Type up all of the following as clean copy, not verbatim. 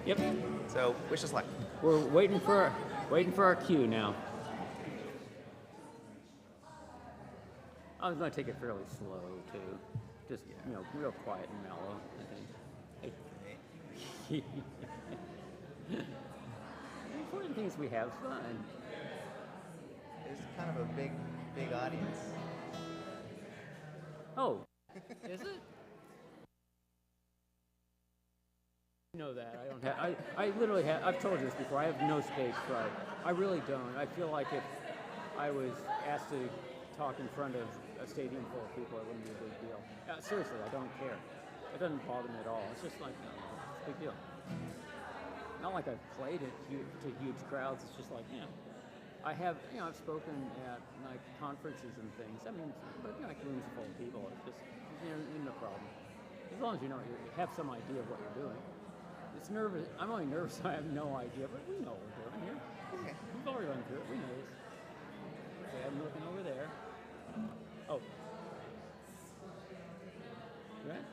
Yep. So wish us luck. We're waiting for our cue now. I was going to take it fairly slow too, just real quiet and mellow. I think. The important thing is we have fun. There's kind of a big audience. Oh, is it? You know that I don't have. I literally have. I've told you this before. I have no stage fright. I really don't. I feel like if I was asked to talk in front of a stadium full of people, it wouldn't be a big deal. Seriously, I don't care. It doesn't bother me at all. It's just like, it's a big deal. Not like I've played it to huge crowds. It's just like, I have, I've spoken at like conferences and things. I mean, but like rooms full of people. It's just, no problem. As long as you have some idea of what you're doing. It's nervous. I'm only nervous. I have no idea, but we know what we're doing here. Okay. We've already run through it. We know this. Okay, I'm looking over there. Oh. Right?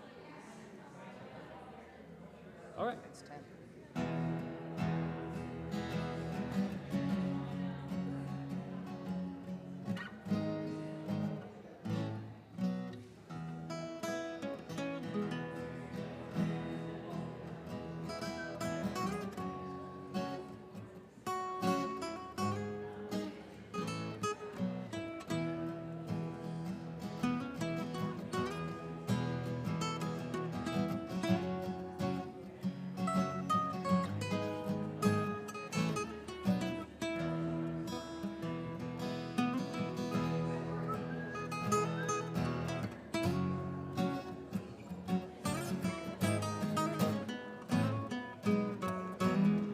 All right. It's 10.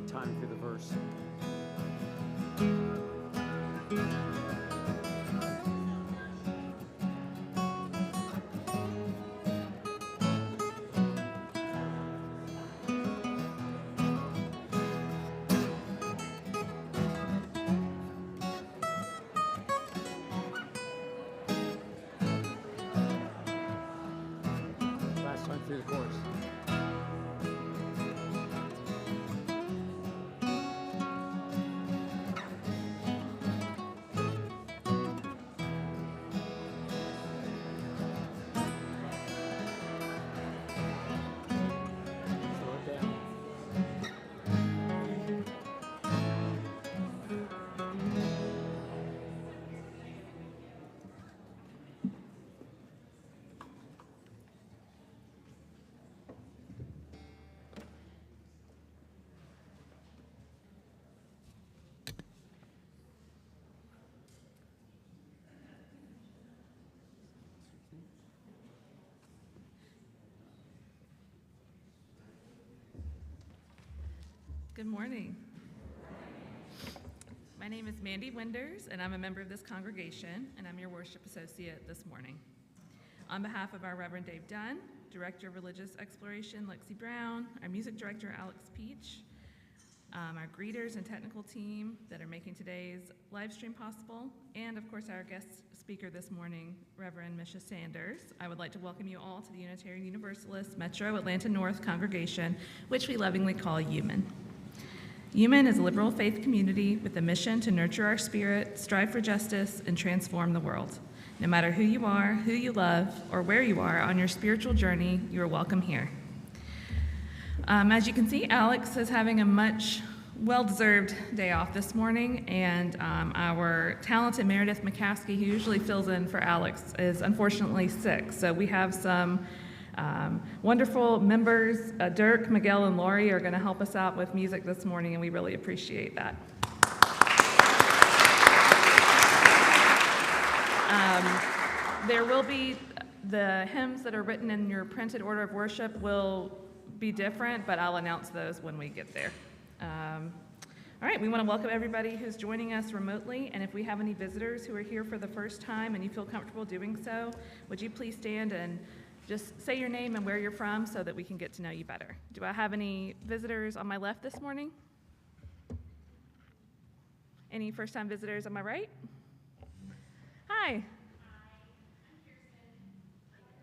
Time for the verse. Last time through the course. Slow it down. Good morning. My name is Mandy Winders, and I'm a member of this congregation, and I'm your worship associate this morning. On behalf of our Reverend Dave Dunn, Director of Religious Exploration Lexi Brown, our Music Director Alex Peach, our greeters and technical team that are making today's live stream possible, and of course our guest speaker this morning, Reverend Misha Sanders, I would like to welcome you all to the Unitarian Universalist Metro Atlanta North congregation, which we lovingly call UUMAN. UUMAN is a liberal faith community with a mission to nurture our spirit, strive for justice, and transform the world. No matter who you are, who you love, or where you are on your spiritual journey, you are welcome here. As you can see, Alex is having a much well-deserved day off this morning, and our talented Meredith McCaskey, who usually fills in for Alex, is unfortunately sick. So we have some wonderful members. Dirk, Miguel, and Lori are going to help us out with music this morning, and we really appreciate that. There will be the hymns that are written in your printed order of worship will be different, but I'll announce those when we get there. All right, we want to welcome everybody who's joining us remotely, and if we have any visitors who are here for the first time and you feel comfortable doing so, would you please stand and just say your name and where you're from so that we can get to know you better. Do I have any visitors on my left this morning? Any first-time visitors on my right? Hi.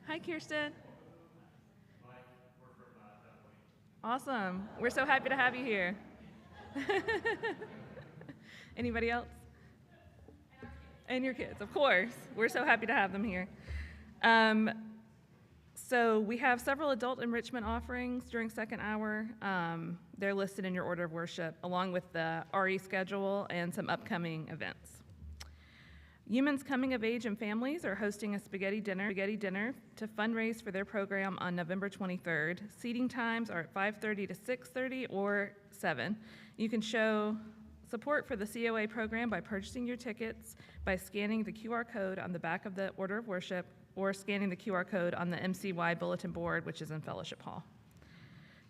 Hi, Kirsten. Awesome. We're so happy to have you here. Anybody else? And your kids, of course. We're so happy to have them here. So we have several adult enrichment offerings during second hour. They're listed in your order of worship, along with the RE schedule and some upcoming events. UUMAN's Coming of Age and Families are hosting a spaghetti dinner to fundraise for their program on November 23rd. Seating times are at 5:30 to 6:30 or 7. You can show support for the COA program by purchasing your tickets by scanning the QR code on the back of the order of worship or scanning the QR code on the MCY bulletin board, which is in Fellowship Hall.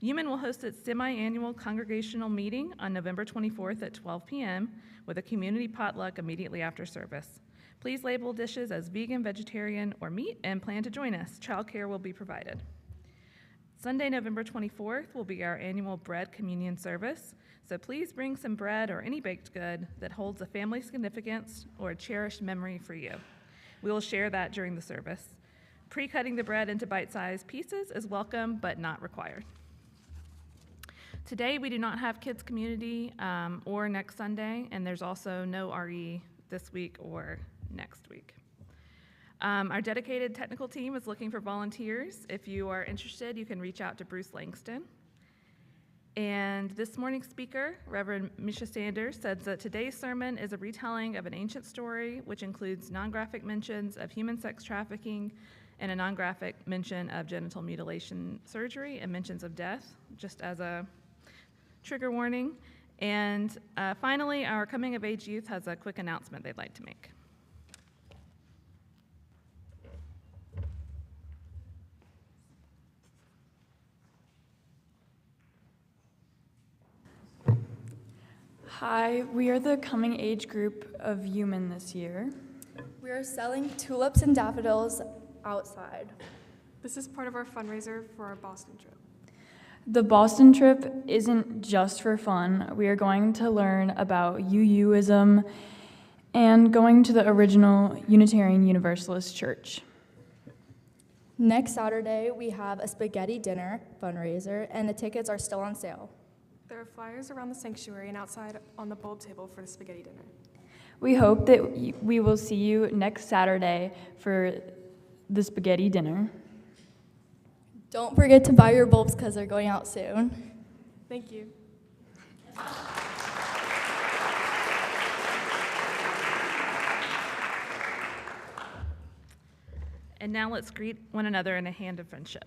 UUMAN will host its semi-annual congregational meeting on November 24th at 12 p.m. with a community potluck immediately after service. Please label dishes as vegan, vegetarian, or meat and plan to join us. Childcare will be provided. Sunday, November 24th will be our annual bread communion service, so please bring some bread or any baked good that holds a family significance or a cherished memory for you. We will share that during the service. Pre-cutting the bread into bite-sized pieces is welcome but not required. Today, we do not have kids community or next Sunday, and there's also no RE this week or next week. Our dedicated technical team is looking for volunteers. If you are interested, you can reach out to Bruce Langston. And this morning's speaker, Reverend Misha Sanders, said that today's sermon is a retelling of an ancient story, which includes non-graphic mentions of human sex trafficking and a non-graphic mention of genital mutilation surgery and mentions of death, just as a trigger warning. And finally, our Coming of Age youth has a quick announcement they'd like to make. Hi, we are the coming age group of UUMAN this year. We are selling tulips and daffodils outside. This is part of our fundraiser for our Boston trip. The Boston trip isn't just for fun. We are going to learn about UUism and going to the original Unitarian Universalist church. Next Saturday, we have a spaghetti dinner fundraiser, and the tickets are still on sale. There are flyers around the sanctuary and outside on the bulb table for the spaghetti dinner. We hope that we will see you next Saturday for the spaghetti dinner. Don't forget to buy your bulbs because they're going out soon. Thank you. And now let's greet one another in a hand of friendship.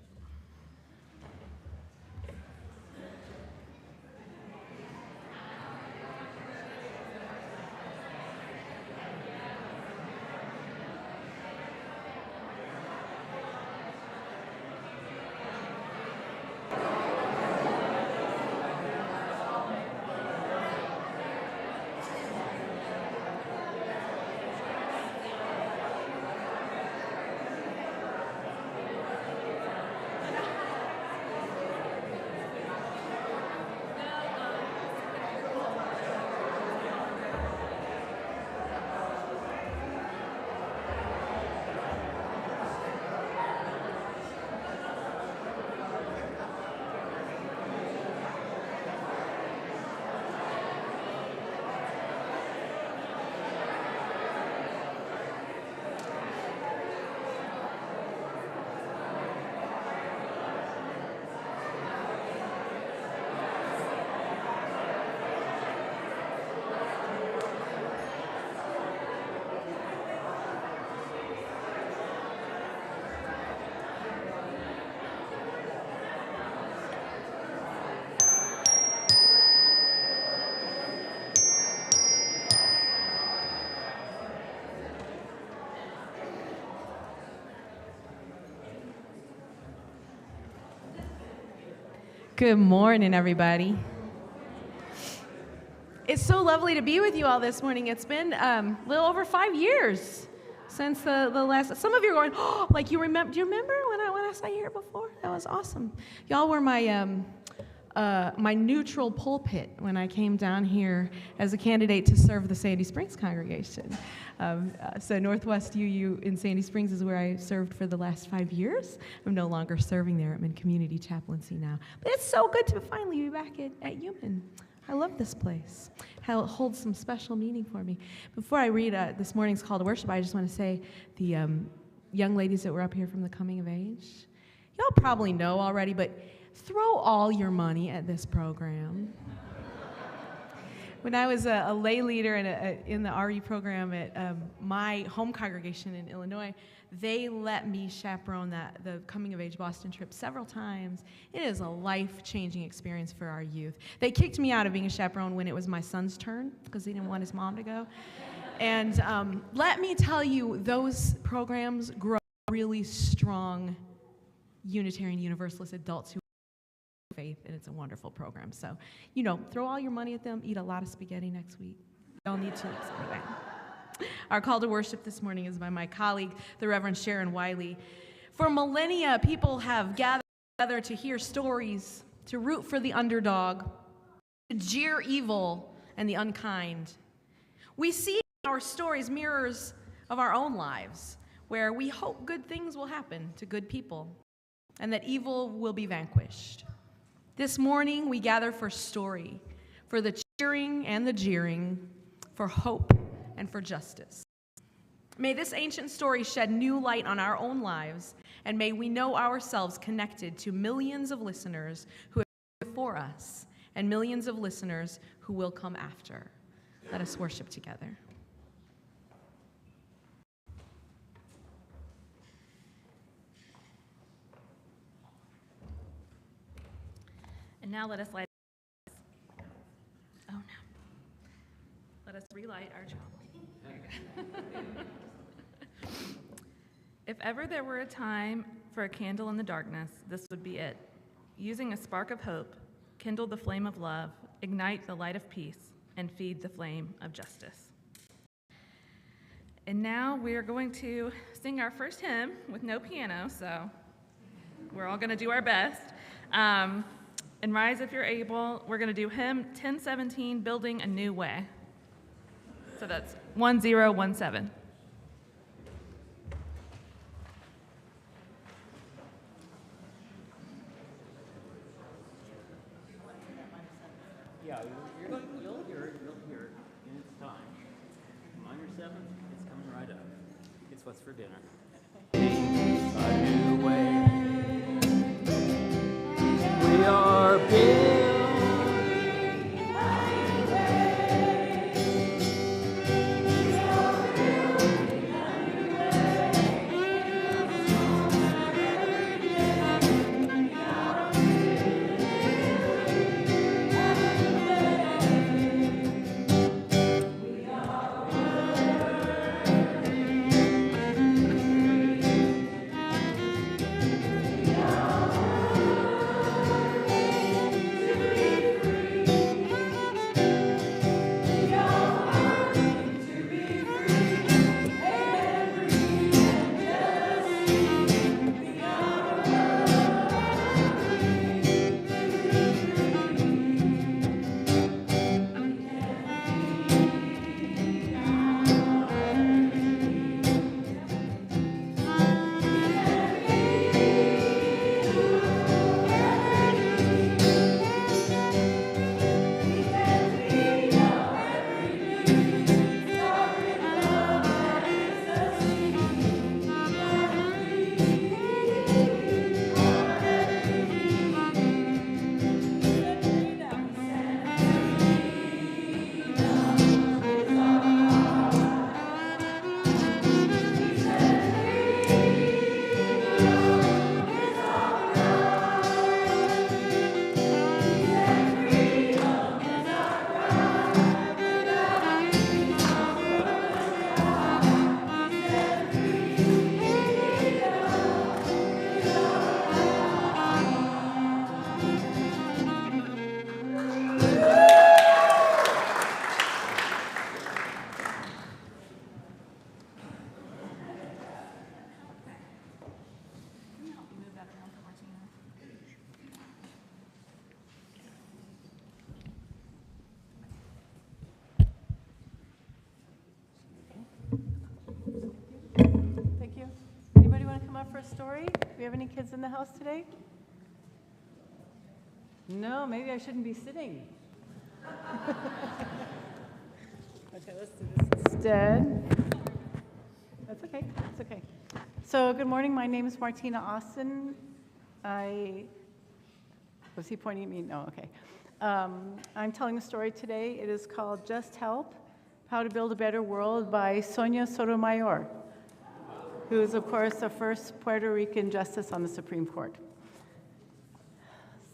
Good morning, everybody. It's so lovely to be with you all this morning. It's been a little over 5 years since the last. Some of you are going, oh, like you remember? Do you remember when I sat here before? That was awesome. Y'all were my my neutral pulpit when I came down here as a candidate to serve the Sandy Springs congregation. So Northwest UU in Sandy Springs is where I served for the last 5 years. I'm no longer serving there. I'm in community chaplaincy now. But it's so good to finally be back at UUMAN. I love this place. How it holds some special meaning for me. Before I read this morning's call to worship, I just want to say the young ladies that were up here from the Coming of Age, y'all probably know already, but throw all your money at this program. When I was a lay leader in the RE program at my home congregation in Illinois, they let me chaperone the Coming of Age Boston trip several times. It is a life-changing experience for our youth. They kicked me out of being a chaperone when it was my son's turn because he didn't want his mom to go. And let me tell you, those programs grow really strong Unitarian Universalist adults who faith, and it's a wonderful program. So, throw all your money at them, eat a lot of spaghetti next week. Y'all need to anyway. Our call to worship this morning is by my colleague, the Reverend Sharon Wiley. For millennia, people have gathered together to hear stories, to root for the underdog, to jeer evil and the unkind. We see in our stories mirrors of our own lives, where we hope good things will happen to good people, and that evil will be vanquished. This morning, we gather for story, for the cheering and the jeering, for hope and for justice. May this ancient story shed new light on our own lives, and may we know ourselves connected to millions of listeners who have been before us, and millions of listeners who will come after. Let us worship together. And now let us light. Oh no. Let us relight our child. If ever there were a time for a candle in the darkness, this would be it. Using a spark of hope, kindle the flame of love, ignite the light of peace, and feed the flame of justice. And now we are going to sing our first hymn with no piano, so we're all going to do our best. And rise if you're able. We're going to do hymn 1017, Building a New Way. So that's 1017. Yeah, you'll hear it in its time. Minor 7, it's coming right up. It's what's for dinner. A new way. We are building. for a story? Do we have any kids in the house today? No, maybe I shouldn't be sitting. Okay, let's do this instead. That's okay, it's okay. So good morning, my name is Martina Austin. Was he pointing at me? No, okay. I'm telling a story today. It is called Just Help, How to Build a Better World by Sonia Sotomayor, who is, of course, the first Puerto Rican justice on the Supreme Court.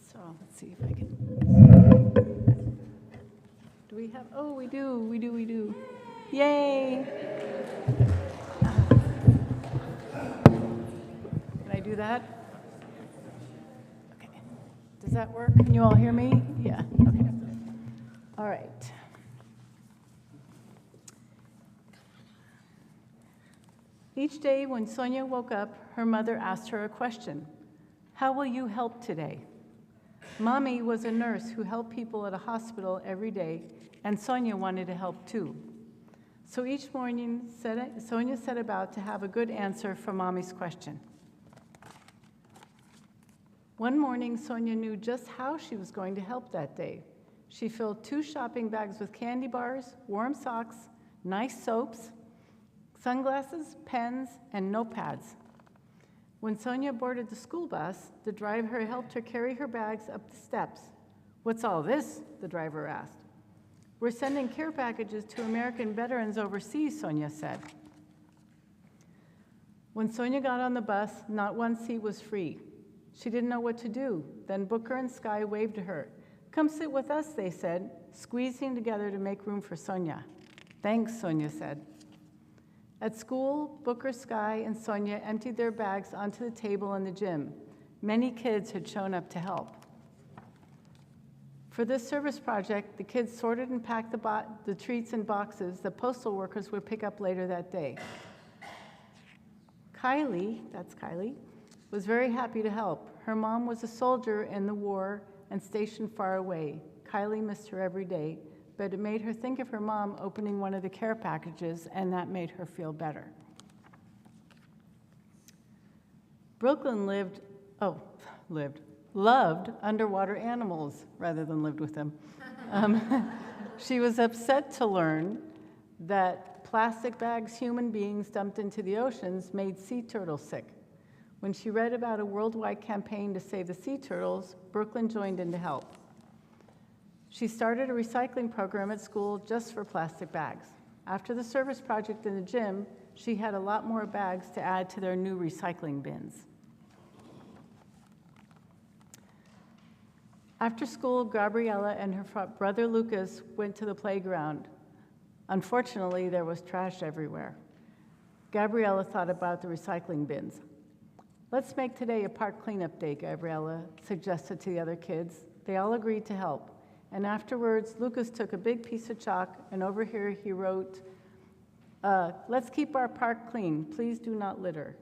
So let's see if I can. Do we have, oh, we do. Yay! Can I do that? Okay. Does that work? Can you all hear me? Yeah, okay. All right. Each day when Sonia woke up, her mother asked her a question. How will you help today? Mommy was a nurse who helped people at a hospital every day, and Sonia wanted to help too. So each morning, Sonia set about to have a good answer for Mommy's question. One morning, Sonia knew just how she was going to help that day. She filled 2 shopping bags with candy bars, warm socks, nice soaps, sunglasses, pens, and notepads. When Sonia boarded the school bus, the driver helped her carry her bags up the steps. "What's all this?" the driver asked. "We're sending care packages to American veterans overseas," Sonia said. When Sonia got on the bus, not one seat was free. She didn't know what to do. Then Booker and Sky waved to her. "Come sit with us," they said, squeezing together to make room for Sonia. "Thanks," Sonia said. At school, Booker, Sky, and Sonia emptied their bags onto the table in the gym. Many kids had shown up to help. For this service project, the kids sorted and packed the treats in boxes that postal workers would pick up later that day. Kylie, that's Kylie, was very happy to help. Her mom was a soldier in the war and stationed far away. Kylie missed her every day, but it made her think of her mom opening one of the care packages, and that made her feel better. Brooklyn loved underwater animals rather than lived with them. She was upset to learn that plastic bags human beings dumped into the oceans made sea turtles sick. When she read about a worldwide campaign to save the sea turtles, Brooklyn joined in to help. She started a recycling program at school just for plastic bags. After the service project in the gym, she had a lot more bags to add to their new recycling bins. After school, Gabriella and her brother Lucas went to the playground. Unfortunately, there was trash everywhere. Gabriella thought about the recycling bins. "Let's make today a park cleanup day," Gabriella suggested to the other kids. They all agreed to help. And afterwards, Lucas took a big piece of chalk, and over here he wrote, "Let's keep our park clean. Please do not litter."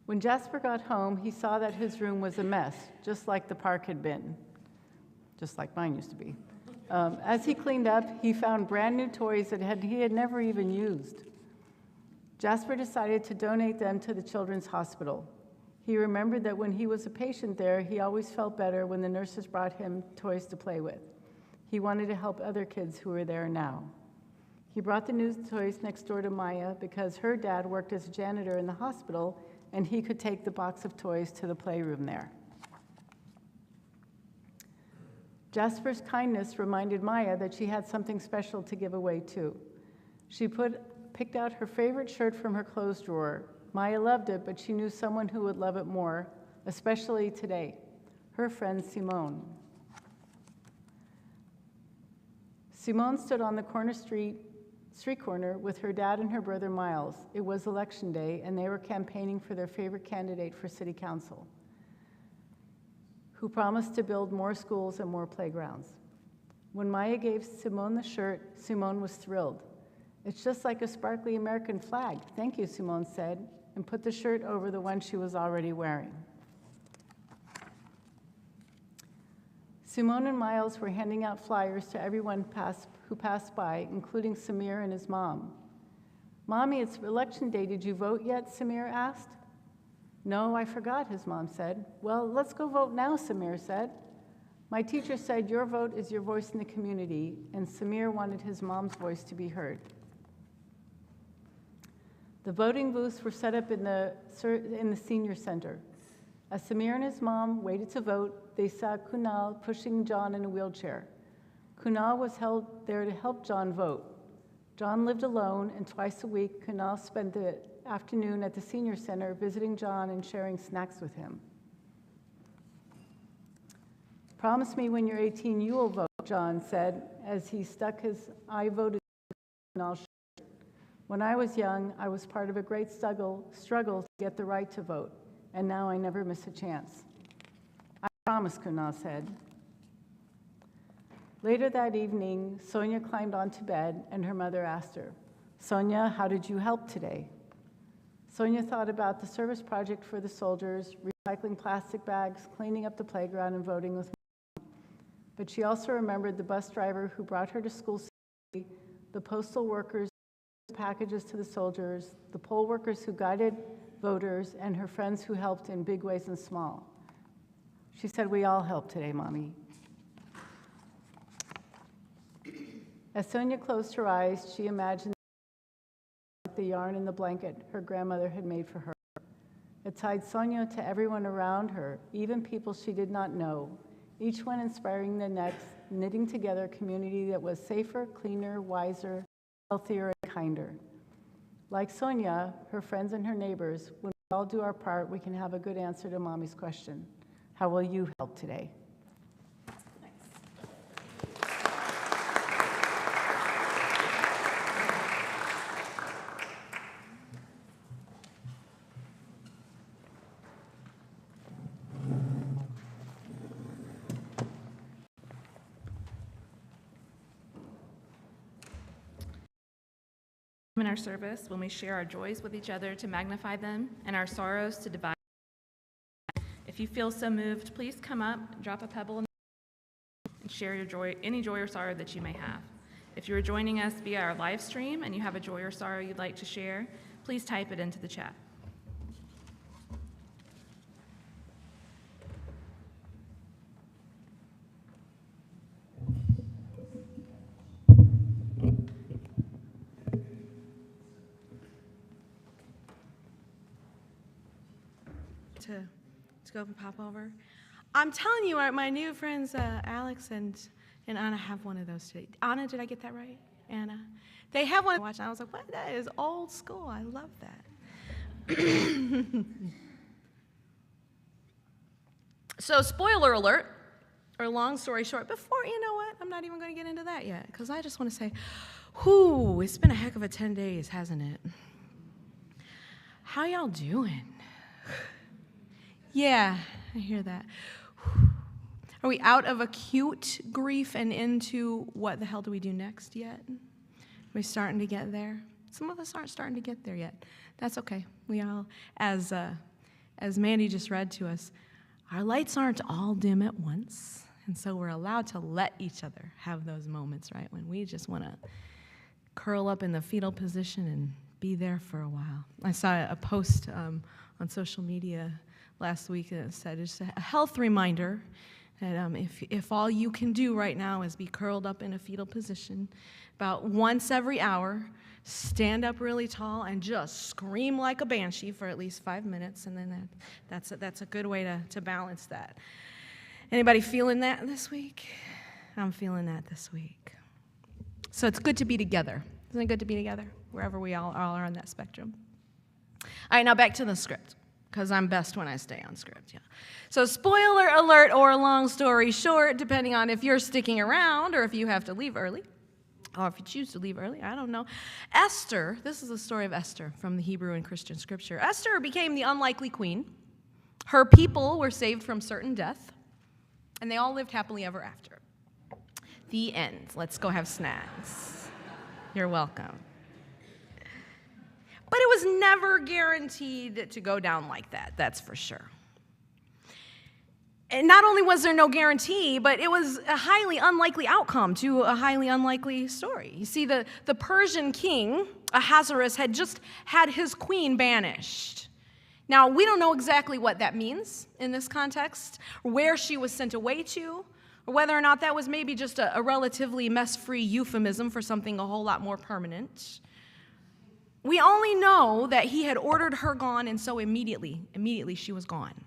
When Jasper got home, he saw that his room was a mess, just like the park had been, just like mine used to be. As he cleaned up, he found brand new toys that he had never even used. Jasper decided to donate them to the Children's Hospital. He remembered that when he was a patient there, he always felt better when the nurses brought him toys to play with. He wanted to help other kids who were there now. He brought the new toys next door to Maya because her dad worked as a janitor in the hospital, and he could take the box of toys to the playroom there. Jasper's kindness reminded Maya that she had something special to give away too. She picked out her favorite shirt from her clothes drawer. Maya loved it, but she knew someone who would love it more, especially today, her friend Simone. Simone stood on the street corner with her dad and her brother Miles. It was election day, and they were campaigning for their favorite candidate for city council, who promised to build more schools and more playgrounds. When Maya gave Simone the shirt, Simone was thrilled. "It's just like a sparkly American flag. Thank you," Simone said, and put the shirt over the one she was already wearing. Simone and Miles were handing out flyers to everyone who passed by, including Samir and his mom. Mommy, it's election day. Did you vote yet? Samir asked. No, I forgot, his mom said. Well, let's go vote now, Samir said. My teacher said your vote is your voice in the community, and Samir wanted his mom's voice to be heard. The voting booths were set up in the senior center. As Samir and his mom waited to vote, they saw Kunal pushing John in a wheelchair. Kunal was held there to help John vote. John lived alone, and twice a week, Kunal spent the afternoon at the senior center visiting John and sharing snacks with him. Promise me when you're 18 you will vote, John said, as he stuck his I voted Kunal shirt. When I was young, I was part of a great struggle to get the right to vote, and now I never miss a chance. I promise, Kunal said. Later that evening, Sonia climbed onto bed, and her mother asked her, Sonia, how did you help today? Sonia thought about the service project for the soldiers, recycling plastic bags, cleaning up the playground, and voting with Mom. But she also remembered the bus driver who brought her to school safely, the postal workers who sent packages to the soldiers, the poll workers who guided voters, and her friends who helped in big ways and small. She said, we all helped today, Mommy. As Sonia closed her eyes, she imagined the yarn in the blanket her grandmother had made for her. It tied Sonia to everyone around her, even people she did not know, each one inspiring the next, knitting together a community that was safer, cleaner, wiser, healthier, and kinder. Like Sonia, her friends and her neighbors, when we all do our part, we can have a good answer to Mommy's question. How will you help today? In our service, when we share our joys with each other to magnify them and our sorrows to divide. If you feel so moved, please come up, drop a pebble in and share your joy, any joy or sorrow that you may have. If you are joining us via our live stream and you have a joy or sorrow you'd like to share, please type it into the chat. To go up and pop over. I'm telling you, my new friends Alex and Anna have one of those today. Anna, did I get that right? Anna, they have one. Watch, and I was like, "What? That is old school. I love that." So, spoiler alert, or long story short. Before you know what, I'm not even going to get into that yet because I just want to say, "Whoo! It's been a heck of a 10 days, hasn't it? How y'all doing?" Yeah, I hear that. Are we out of acute grief and into what the hell do we do next yet? Are we starting to get there? Some of us aren't starting to get there yet. That's okay. We all, as Mandy just read to us, our lights aren't all dim at once, and so we're allowed to let each other have those moments, right, when we just want to curl up in the fetal position and be there for a while. I saw a post on social media last week that said it's a health reminder that if all you can do right now is be curled up in a fetal position about once every hour, stand up really tall and just scream like a banshee for at least 5 minutes, and then that's a good way to balance that. Anybody feeling that this week? I'm feeling that this week. So it's good to be together. Isn't it good to be together wherever we all are on that spectrum? All right, now back to the script, because I'm best when I stay on script, yeah. So spoiler alert, or long story short, depending on if you're sticking around or if you have to leave early, or if you choose to leave early, I don't know. Esther, this is the story of Esther from the Hebrew and Christian scripture. Esther became the unlikely queen. Her people were saved from certain death, and they all lived happily ever after. The end. Let's go have snacks. You're welcome. But it was never guaranteed to go down like that, that's for sure. And not only was there no guarantee, but it was a highly unlikely outcome to a highly unlikely story. You see, the Persian king, Ahasuerus, had just had his queen banished. Now, we don't know exactly what that means in this context, or where she was sent away to, or whether or not that was maybe just a relatively mess-free euphemism for something a whole lot more permanent. We only know that he had ordered her gone, and so immediately she was gone.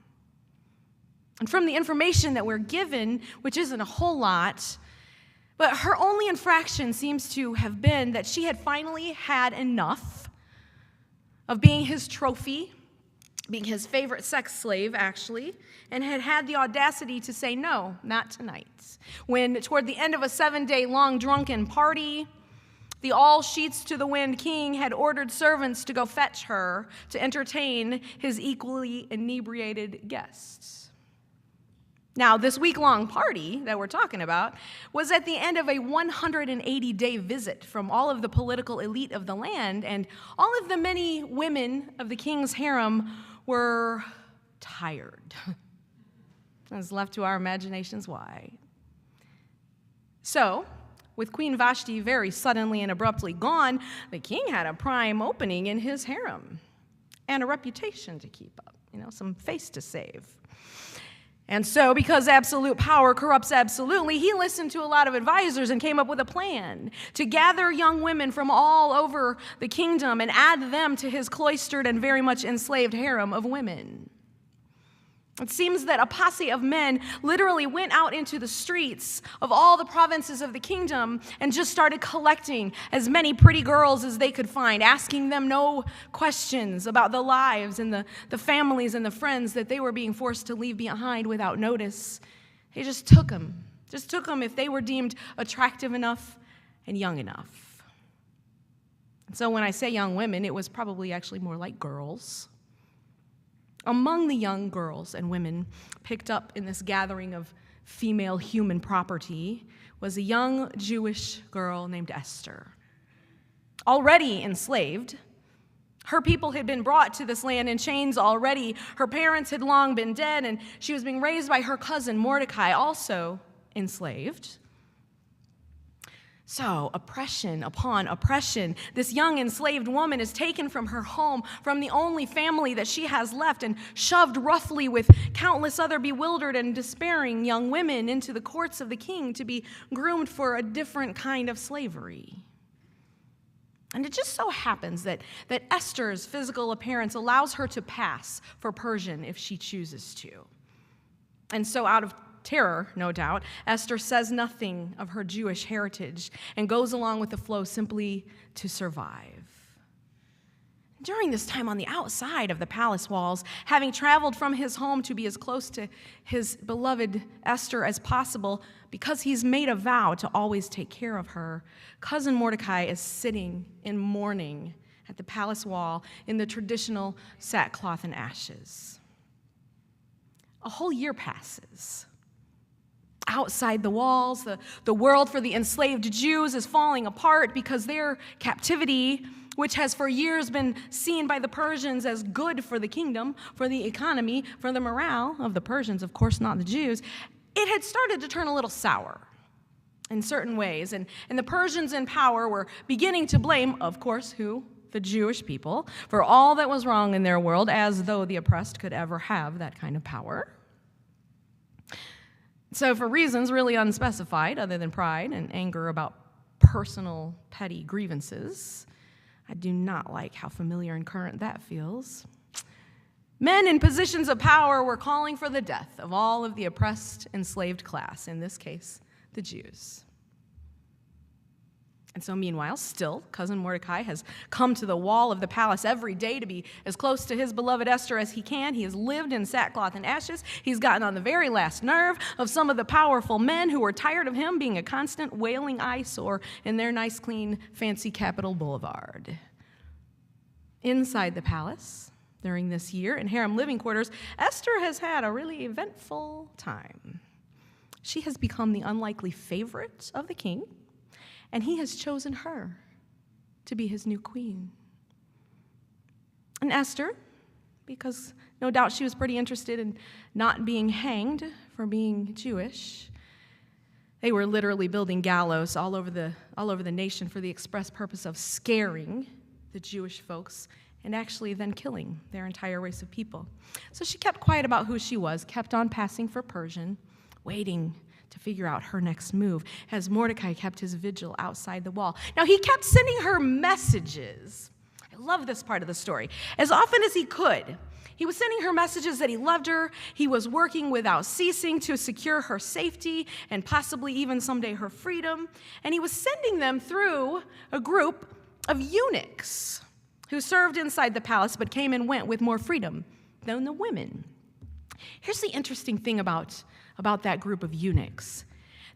And from the information that we're given, which isn't a whole lot, but her only infraction seems to have been that she had finally had enough of being his trophy, being his favorite sex slave, actually, and had had the audacity to say, no, not tonight. When, toward the end of a 7-day long drunken party, the all-sheets-to-the-wind king had ordered servants to go fetch her to entertain his equally inebriated guests. Now, this week-long party that we're talking about was at the end of a 180-day visit from all of the political elite of the land, and all of the many women of the king's harem were tired. It was left to our imaginations why. So, with Queen Vashti very suddenly and abruptly gone, the king had a prime opening in his harem and a reputation to keep up, some face to save. And so, because absolute power corrupts absolutely, he listened to a lot of advisors and came up with a plan to gather young women from all over the kingdom and add them to his cloistered and very much enslaved harem of women. It seems that a posse of men literally went out into the streets of all the provinces of the kingdom and just started collecting as many pretty girls as they could find, asking them no questions about the lives and the families and the friends that they were being forced to leave behind without notice. They just took them if they were deemed attractive enough and young enough. And so when I say young women, it was probably actually more like girls. Among the young girls and women picked up in this gathering of female human property was a young Jewish girl named Esther. Already enslaved, her people had been brought to this land in chains already. Her parents had long been dead, and she was being raised by her cousin Mordecai, also enslaved. So, oppression upon oppression. This young enslaved woman is taken from her home, from the only family that she has left, and shoved roughly with countless other bewildered and despairing young women into the courts of the king to be groomed for a different kind of slavery. And it just so happens that Esther's physical appearance allows her to pass for Persian if she chooses to. And so, out of terror, no doubt, Esther says nothing of her Jewish heritage and goes along with the flow simply to survive. During this time on the outside of the palace walls, having traveled from his home to be as close to his beloved Esther as possible, because he's made a vow to always take care of her, cousin Mordecai is sitting in mourning at the palace wall in the traditional sackcloth and ashes. A whole year passes. Outside the walls, the world for the enslaved Jews is falling apart because their captivity, which has for years been seen by the Persians as good for the kingdom, for the economy, for the morale of the Persians, of course not the Jews, it had started to turn a little sour in certain ways. And the Persians in power were beginning to blame, of course, who? The Jewish people, for all that was wrong in their world, as though the oppressed could ever have that kind of power. So for reasons really unspecified, other than pride and anger about personal petty grievances, I do not like how familiar and current that feels. Men in positions of power were calling for the death of all of the oppressed, enslaved class, in this case, the Jews. And so meanwhile, still, cousin Mordecai has come to the wall of the palace every day to be as close to his beloved Esther as he can. He has lived in sackcloth and ashes. He's gotten on the very last nerve of some of the powerful men who were tired of him being a constant wailing eyesore in their nice, clean, fancy Capitol Boulevard. Inside the palace, during this year, in harem living quarters, Esther has had a really eventful time. She has become the unlikely favorite of the king, and he has chosen her to be his new queen. And Esther, because no doubt she was pretty interested in not being hanged for being Jewish. They were literally building gallows all over the nation for the express purpose of scaring the Jewish folks and actually then killing their entire race of people. So she kept quiet about who she was, kept on passing for Persian, waiting to figure out her next move, as Mordecai kept his vigil outside the wall. Now, he kept sending her messages. I love this part of the story. As often as he could, he was sending her messages that he loved her. He was working without ceasing to secure her safety and possibly even someday her freedom. And he was sending them through a group of eunuchs who served inside the palace but came and went with more freedom than the women. Here's the interesting thing about that group of eunuchs.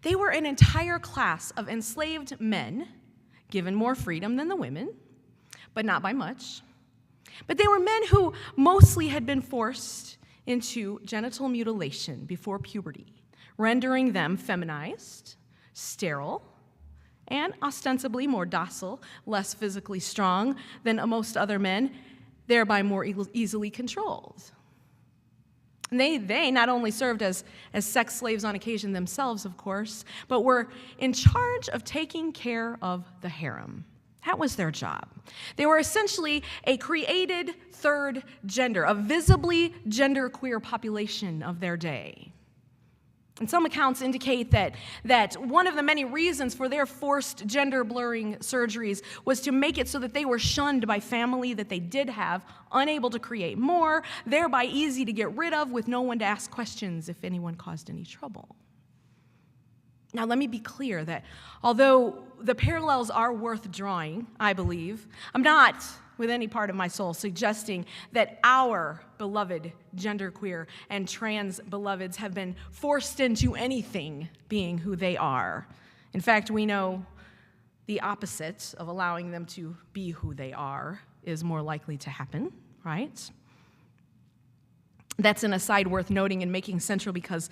They were an entire class of enslaved men given more freedom than the women, but not by much. But they were men who mostly had been forced into genital mutilation before puberty, rendering them feminized, sterile, and ostensibly more docile, less physically strong than most other men, thereby more easily controlled. And they not only served as sex slaves on occasion themselves, of course, but were in charge of taking care of the harem. That was their job. They were essentially a created third gender, a visibly genderqueer population of their day. And some accounts indicate that one of the many reasons for their forced gender-blurring surgeries was to make it so that they were shunned by family that they did have, unable to create more, thereby easy to get rid of with no one to ask questions if anyone caused any trouble. Now, let me be clear that although the parallels are worth drawing, I believe, I'm not, with any part of my soul, suggesting that our beloved genderqueer and trans beloveds have been forced into anything being who they are. In fact, we know the opposite of allowing them to be who they are is more likely to happen, right? That's an aside worth noting and making central because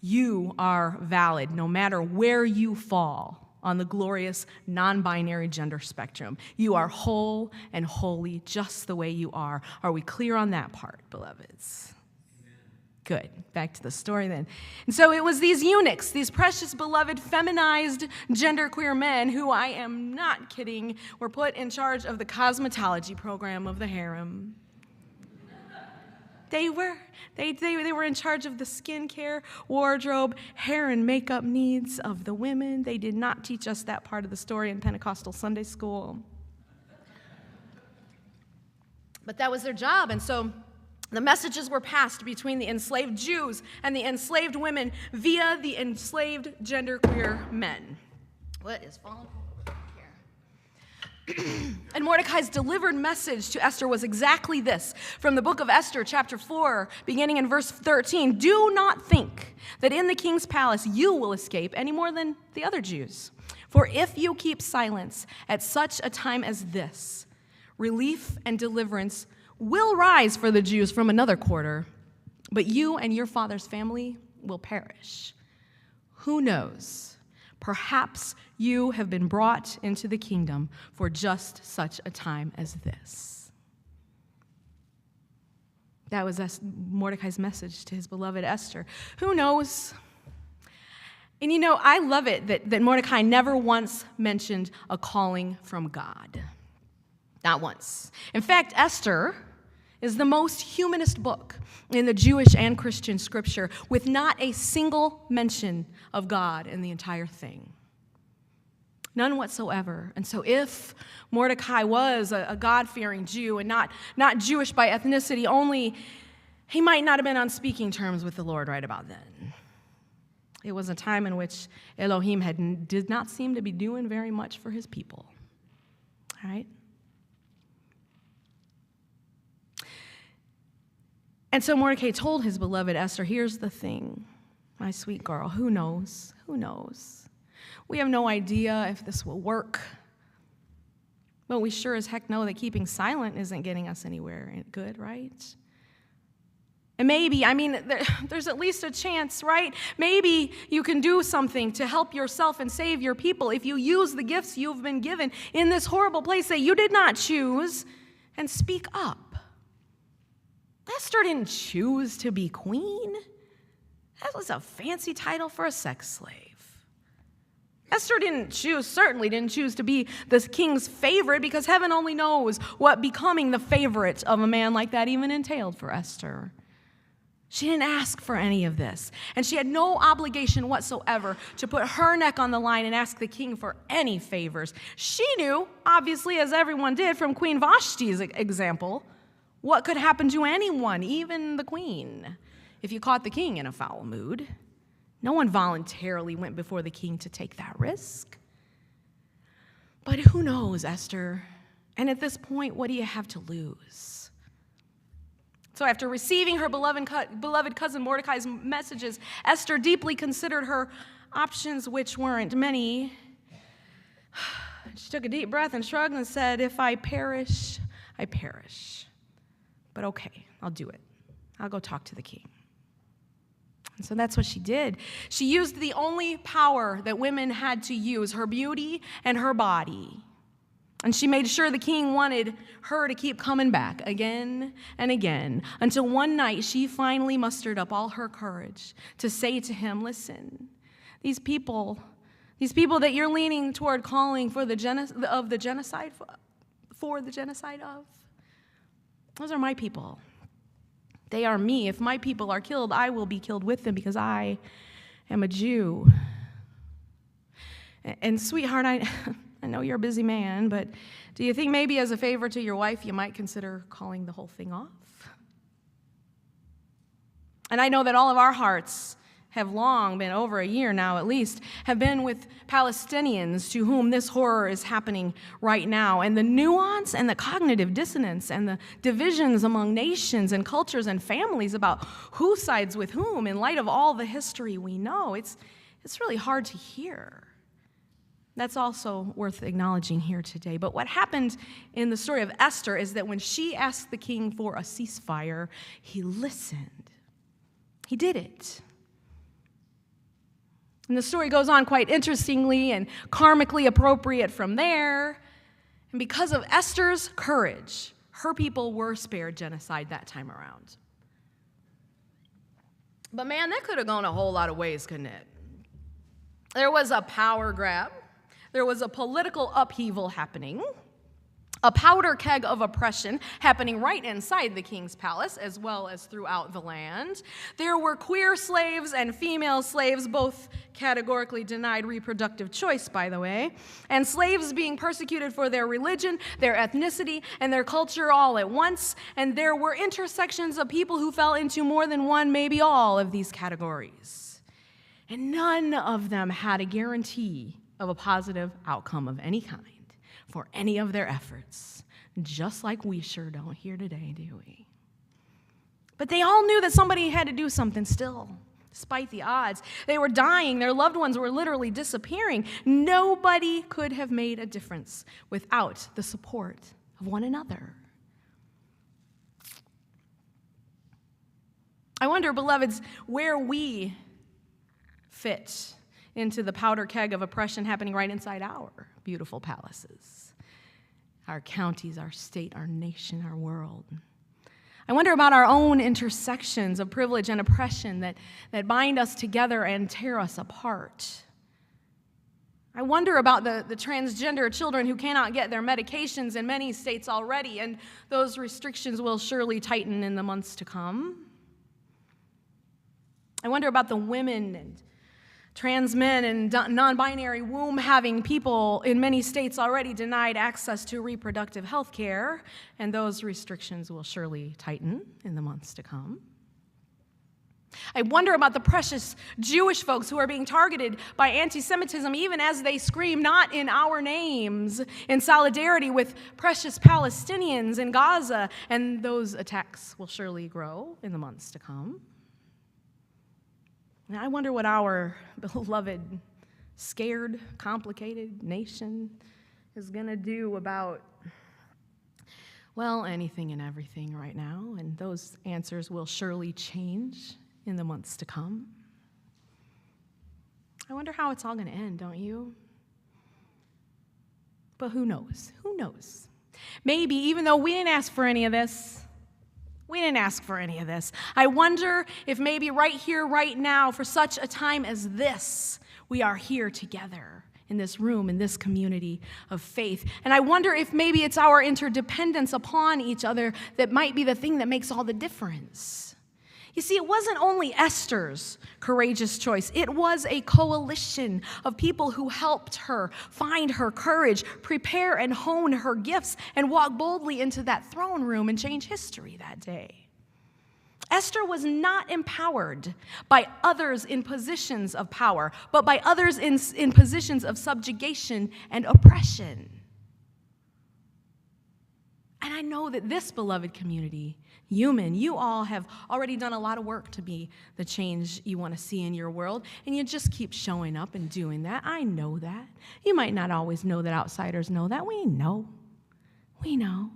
you are valid no matter where you fall on the glorious non-binary gender spectrum. You are whole and holy just the way you are. Are we clear on that part, beloveds? Amen. Good. Back to the story then. And so it was these eunuchs, these precious, beloved, feminized, genderqueer men who, I am not kidding, were put in charge of the cosmetology program of the harem. They were in charge of the skincare, wardrobe, hair, and makeup needs of the women. They did not teach us that part of the story in Pentecostal Sunday school. But that was their job, and so the messages were passed between the enslaved Jews and the enslaved women via the enslaved genderqueer men. What is falling? And Mordecai's delivered message to Esther was exactly this. From the book of Esther, chapter 4, beginning in verse 13, do not think that in the king's palace you will escape any more than the other Jews. For if you keep silence at such a time as this, relief and deliverance will rise for the Jews from another quarter, but you and your father's family will perish. Who knows? Perhaps you have been brought into the kingdom for just such a time as this. That was Mordecai's message to his beloved Esther. Who knows? And you know, I love it that Mordecai never once mentioned a calling from God. Not once. In fact, Esther is the most humanist book in the Jewish and Christian scripture with not a single mention of God in the entire thing. None whatsoever. And so if Mordecai was a God-fearing Jew and not Jewish by ethnicity only, he might not have been on speaking terms with the Lord right about then. It was a time in which Elohim did not seem to be doing very much for his people. All right? And so Mordecai told his beloved Esther, here's the thing, my sweet girl, who knows? Who knows? We have no idea if this will work, but we sure as heck know that keeping silent isn't getting us anywhere good, right? And maybe, there's at least a chance, right? Maybe you can do something to help yourself and save your people if you use the gifts you've been given in this horrible place that you did not choose and speak up. Esther didn't choose to be queen. That was a fancy title for a sex slave. Esther certainly didn't choose to be the king's favorite, because heaven only knows what becoming the favorite of a man like that even entailed for Esther. She didn't ask for any of this, and she had no obligation whatsoever to put her neck on the line and ask the king for any favors. She knew, obviously, as everyone did from Queen Vashti's example, what could happen to anyone, even the queen, if you caught the king in a foul mood. No one voluntarily went before the king to take that risk. But who knows, Esther? And at this point, what do you have to lose? So after receiving her beloved cousin Mordecai's messages, Esther deeply considered her options, which weren't many. She took a deep breath and shrugged and said, "If I perish, I perish. But okay, I'll do it. I'll go talk to the king." And so that's what she did. She used the only power that women had to use, her beauty and her body. And she made sure the king wanted her to keep coming back again and again, until one night she finally mustered up all her courage to say to him, "Listen, these people that you're leaning toward calling for the genocide of, those are my people. They are me. If my people are killed, I will be killed with them, because I am a Jew. And sweetheart, I know you're a busy man, but do you think maybe as a favor to your wife, you might consider calling the whole thing off?" And I know that all of our hearts have long been, over a year now at least, have been with Palestinians to whom this horror is happening right now. And the nuance and the cognitive dissonance and the divisions among nations and cultures and families about who sides with whom in light of all the history we know, it's really hard to hear. That's also worth acknowledging here today. But what happened in the story of Esther is that when she asked the king for a ceasefire, he listened. He did it. And the story goes on quite interestingly and karmically appropriate from there. And because of Esther's courage, her people were spared genocide that time around. But man, that could have gone a whole lot of ways, couldn't it? There was a power grab. There was a political upheaval happening. A powder keg of oppression happening right inside the king's palace, as well as throughout the land. There were queer slaves and female slaves, both categorically denied reproductive choice, by the way, and slaves being persecuted for their religion, their ethnicity, and their culture all at once. And there were intersections of people who fell into more than one, maybe all of these categories. And none of them had a guarantee of a positive outcome of any kind for any of their efforts, just like we sure don't here today, do we? But they all knew that somebody had to do something still, despite the odds. They were dying. Their loved ones were literally disappearing. Nobody could have made a difference without the support of one another. I wonder, beloveds, where we fit into the powder keg of oppression happening right inside our beautiful palaces, our counties, our state, our nation, our world. I wonder about our own intersections of privilege and oppression that bind us together and tear us apart. I wonder about the transgender children who cannot get their medications in many states already, and those restrictions will surely tighten in the months to come. I wonder about the women and trans men and non-binary womb-having people in many states already denied access to reproductive health care, and those restrictions will surely tighten in the months to come. I wonder about the precious Jewish folks who are being targeted by anti-Semitism even as they scream, "Not in our names," in solidarity with precious Palestinians in Gaza, and those attacks will surely grow in the months to come. And I wonder what our beloved, scared, complicated nation is going to do about, well, anything and everything right now, and those answers will surely change in the months to come. I wonder how it's all going to end, don't you? But who knows? Who knows? Maybe, even though we didn't ask for any of this, We didn't ask for any of this. I wonder if maybe right here, right now, for such a time as this, we are here together in this room, in this community of faith. And I wonder if maybe it's our interdependence upon each other that might be the thing that makes all the difference. You see, it wasn't only Esther's courageous choice. It was a coalition of people who helped her find her courage, prepare and hone her gifts, and walk boldly into that throne room and change history that day. Esther was not empowered by others in positions of power, but by others in positions of subjugation and oppression. And I know that this beloved community, UUMAN, you all have already done a lot of work to be the change you want to see in your world, and you just keep showing up and doing that. I know that. You might not always know that outsiders know that. We know. We know.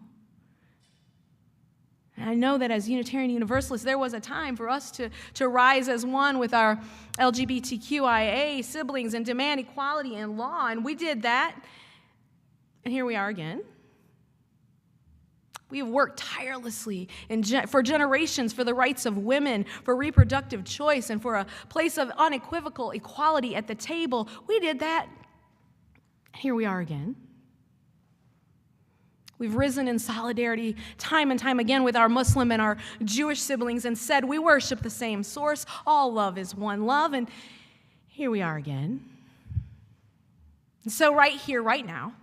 And I know that as Unitarian Universalists, there was a time for us to rise as one with our LGBTQIA siblings and demand equality in law, and we did that. And here we are again. We have worked tirelessly for generations for the rights of women, for reproductive choice, and for a place of unequivocal equality at the table. We did that. Here we are again. We've risen in solidarity time and time again with our Muslim and our Jewish siblings and said we worship the same source. All love is one love. And here we are again. And so right here, right now,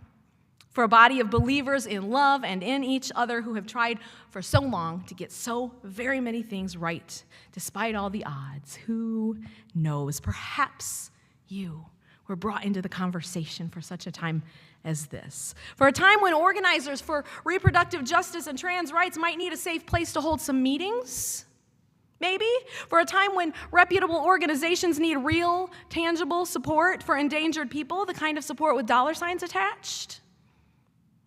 for a body of believers in love and in each other who have tried for so long to get so very many things right, despite all the odds. Who knows? Perhaps you were brought into the conversation for such a time as this. For a time when organizers for reproductive justice and trans rights might need a safe place to hold some meetings. Maybe for a time when reputable organizations need real, tangible support for endangered people, the kind of support with dollar signs attached.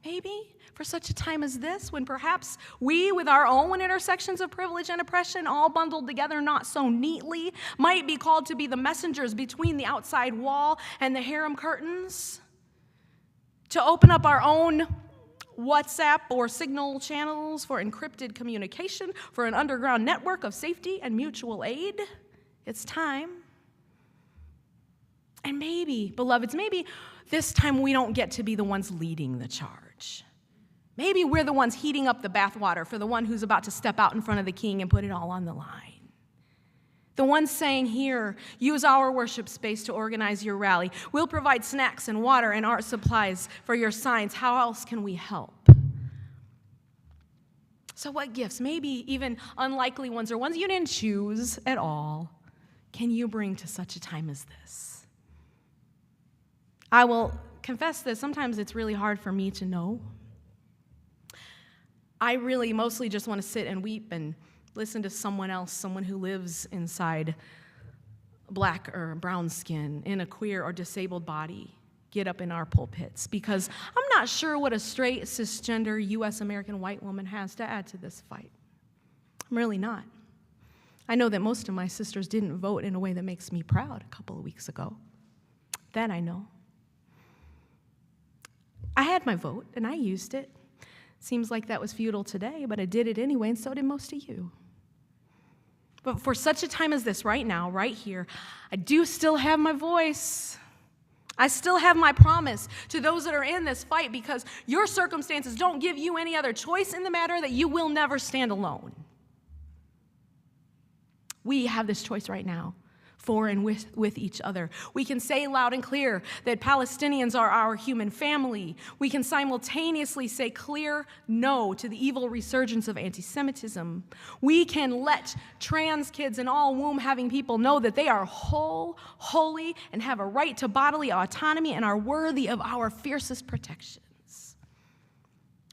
Maybe for such a time as this, when perhaps we, with our own intersections of privilege and oppression, all bundled together not so neatly, might be called to be the messengers between the outside wall and the harem curtains, to open up our own WhatsApp or Signal channels for encrypted communication, for an underground network of safety and mutual aid. It's time. And maybe, beloveds, maybe this time we don't get to be the ones leading the charge. Maybe we're the ones heating up the bathwater for the one who's about to step out in front of the king and put it all on the line. The ones saying here, use our worship space to organize your rally. We'll provide snacks and water and art supplies for your signs. How else can we help? So what gifts, maybe even unlikely ones or ones you didn't choose at all, can you bring to such a time as this? I will confess that sometimes it's really hard for me to know. I really mostly just want to sit and weep and listen to someone else, someone who lives inside black or brown skin, in a queer or disabled body, get up in our pulpits, because I'm not sure what a straight, cisgender, U.S. American white woman has to add to this fight. I'm really not. I know that most of my sisters didn't vote in a way that makes me proud a couple of weeks ago. That I know. I had my vote, and I used it. Seems like that was futile today, but I did it anyway, and so did most of you. But for such a time as this, right now, right here, I do still have my voice. I still have my promise to those that are in this fight, because your circumstances don't give you any other choice in the matter, that you will never stand alone. We have this choice right now, for and with each other. We can say loud and clear that Palestinians are our human family. We can simultaneously say clear no to the evil resurgence of anti-Semitism. We can let trans kids and all womb-having people know that they are whole, holy, and have a right to bodily autonomy and are worthy of our fiercest protections.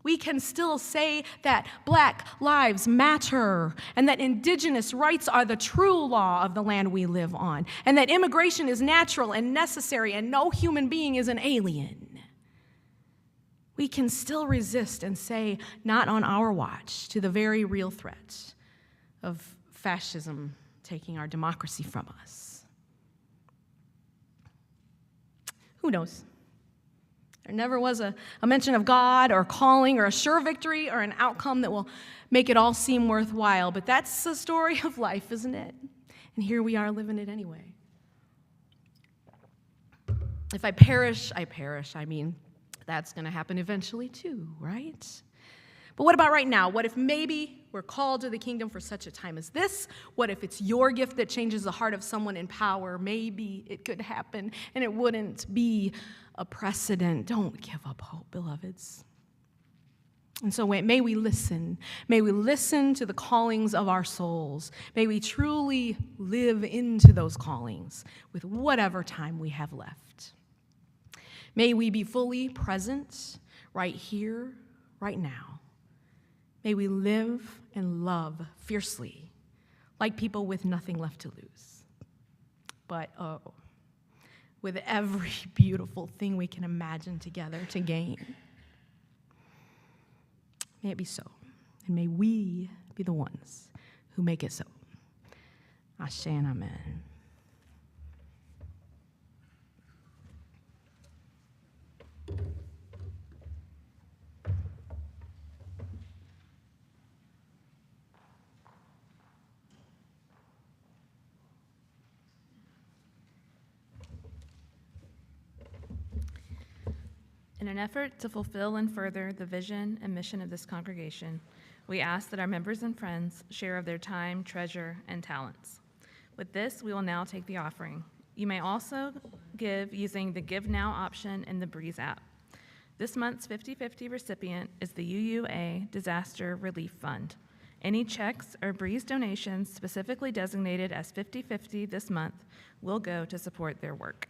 We can still say that Black lives matter, and that indigenous rights are the true law of the land we live on, and that immigration is natural and necessary, and no human being is an alien. We can still resist and say, not on our watch, to the very real threat of fascism taking our democracy from us. Who knows? There never was a mention of God or calling or a sure victory or an outcome that will make it all seem worthwhile. But that's the story of life, isn't it? And here we are living it anyway. If I perish, I perish. I mean, that's going to happen eventually too, right? But what about right now? What if maybe we're called to the kingdom for such a time as this? What if it's your gift that changes the heart of someone in power? Maybe it could happen, and it wouldn't be a precedent. Don't give up hope, beloveds. And so may we listen. May we listen to the callings of our souls. May we truly live into those callings with whatever time we have left. May we be fully present right here, right now. May we live and love fiercely, like people with nothing left to lose. But with every beautiful thing we can imagine together to gain. May it be so, and may we be the ones who make it so. Ashe and amen. In an effort to fulfill and further the vision and mission of this congregation, we ask that our members and friends share of their time, treasure, and talents. With this, we will now take the offering. You may also give using the Give Now option in the Breeze app. This month's 50/50 recipient is the UUA Disaster Relief Fund. Any checks or Breeze donations specifically designated as 50/50 this month will go to support their work.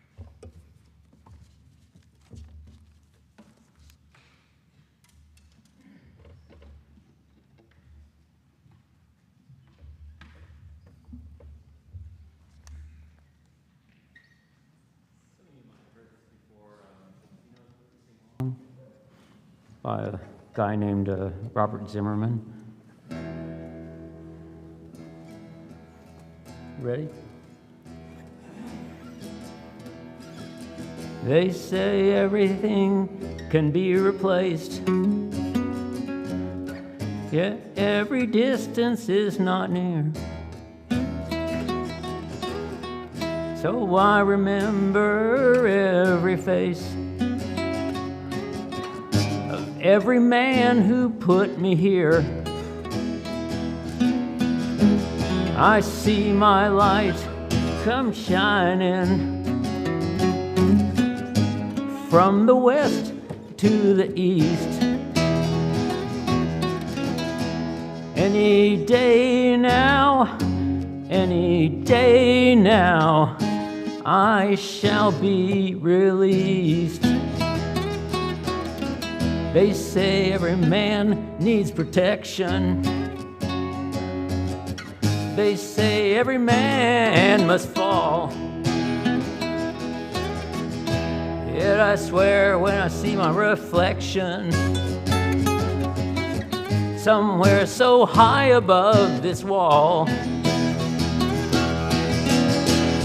By a guy named Robert Zimmerman. Ready? They say everything can be replaced, yet every distance is not near. So I remember every face of every man who put me here. I see my light come shining from the west to the east. Any day now, I shall be released. They say every man needs protection. They say every man must fall. Yet I swear when I see my reflection somewhere so high above this wall,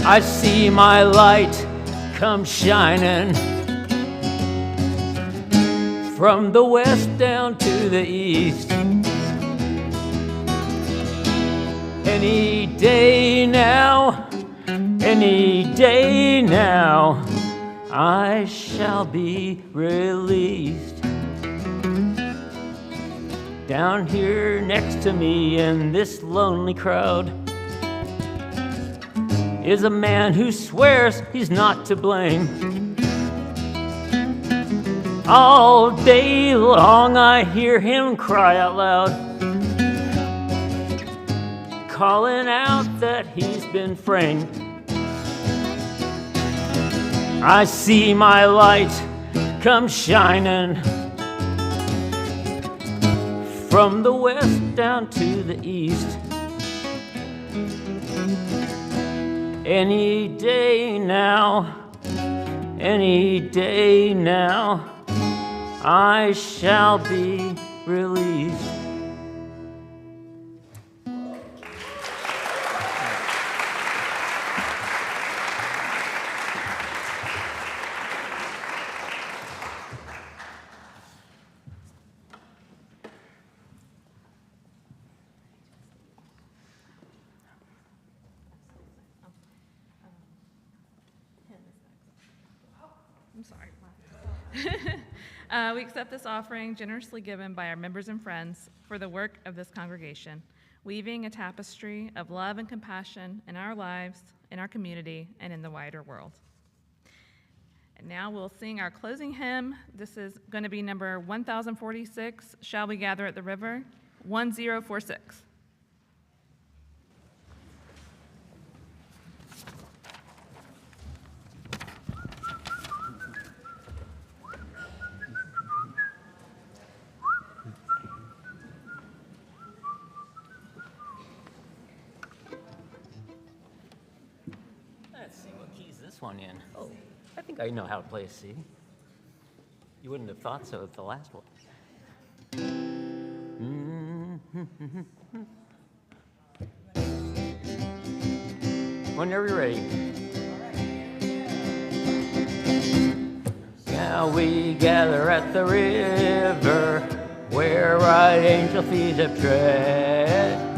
I see my light come shining from the west down to the east. Any day now, I shall be released. Down here next to me in this lonely crowd is a man who swears he's not to blame. All day long I hear him cry out loud, calling out that he's been framed. I see my light come shining from the west down to the east. Any day now, I shall be released. I'm sorry. We accept this offering generously given by our members and friends for the work of this congregation, weaving a tapestry of love and compassion in our lives, in our community, and in the wider world. And now we'll sing our closing hymn. This is going to be number 1046, Shall We Gather at the River, 1046. Let's see what key's this one in. Oh, I think I know how to play a C. You wouldn't have thought so with the last one. Whenever you're ready. Shall we gather at the river where right angel feet have tread?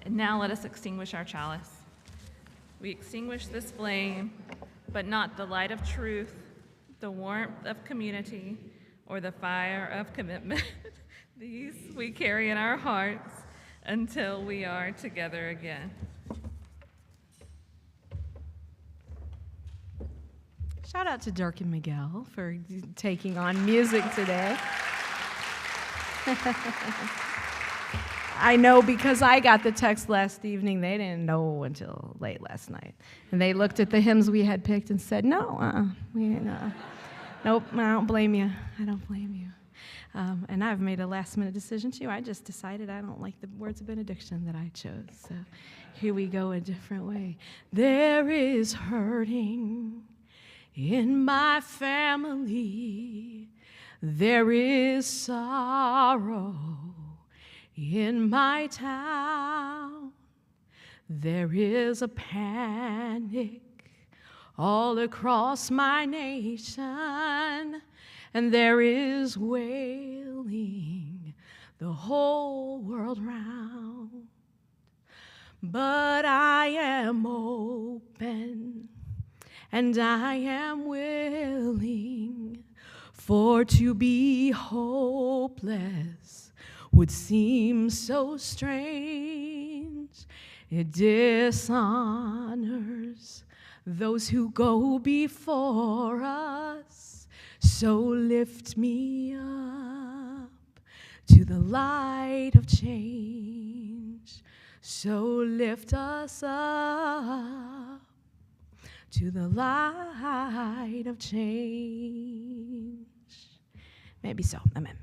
And now let us extinguish our chalice. We extinguish this flame, but not the light of truth, the warmth of community, or the fire of commitment. These we carry in our hearts until we are together again. Shout out to Dirk and Miguel for taking on music today. I know because I got the text last evening, they didn't know until late last night. And they looked at the hymns we had picked and said, nope, I don't blame you. I don't blame you. And I've made a last-minute decision, too. I just decided I don't like the words of benediction that I chose. So here we go a different way. There is hurting in my family. There is sorrow in my town. There is a panic all across my nation, and there is wailing the whole world round. But I am open and I am willing, for to be hopeless would seem so strange. It dishonors those who go before us. So lift me up to the light of change. So lift us up to the light of change. Maybe so. Amen.